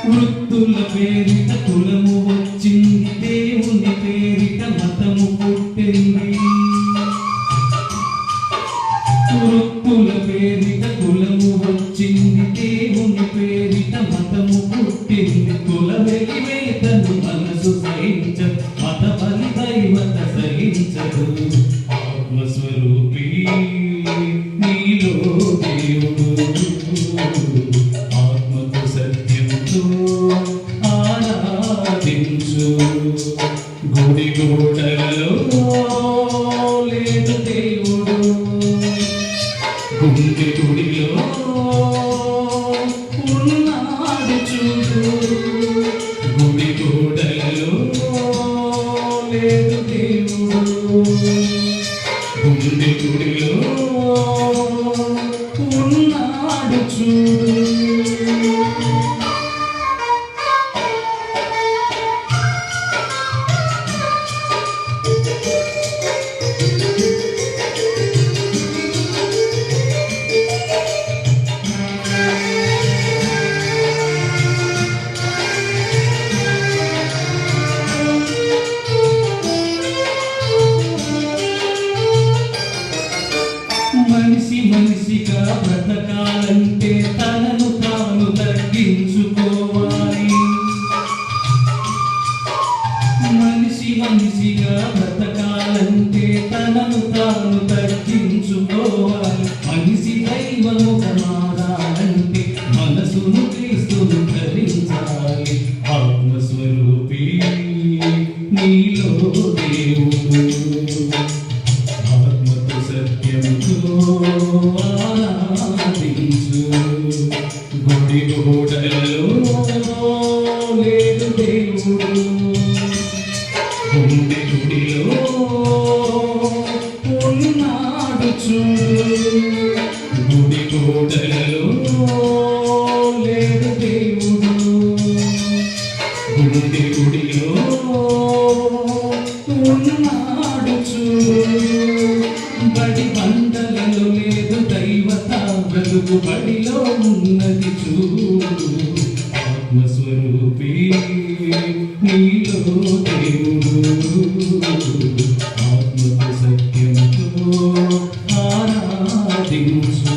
వృత్తుల పేరిట కులము వచ్చింది, దేవుని పేరిట మతము పుట్టింది. వృత్తుల పేరిట కులము వచ్చింది, దేవుని పేరిట మతము పుట్టింది. కుల వెలివేతను మనసు సహించదు, మత బలి దైవత సహించదు. ఆత్మస్వరూపి నీలో దేవుడు, ఆరాధించు. గుడి గోడలలో లేదు దేవుడు, గుండె గుడిలో ఉన్నాడు చూడు. గుడి గోడలలో లేదు దేవుడు, గుండె గుడిలో ఉన్నాడు చూడు. మనిషి మనిషిగా బ్రతకాలంటే తనను తాను తగ్గించుకోవాలి. మనిషి మనిషిగా బ్రతకాలంటే తనను తాను తగ్గించుకోవాలి. మనిషి దైవముగా మారాలంటే మనసును క్రీస్తును ధరించాలి. ఆత్మస్వరూపి నీలో దేవుడు, ఆరాధించు. గుడి గోడలలో లేదు దేవుడు, గుండె గుడిలో ఉన్నాడు చూడు. గుడి గోడలలో లేదు దేవుడు, గుండె గుడిలో ఉన్నాడు చూడు. బడి బండలలో లేదు దైవత, బ్రతుకు బడిలో ఉన్నది చూడు. ఆత్మస్వరూపి నీలో దేవుడు, ఆత్మకు సత్యంతో ఆరాధించు.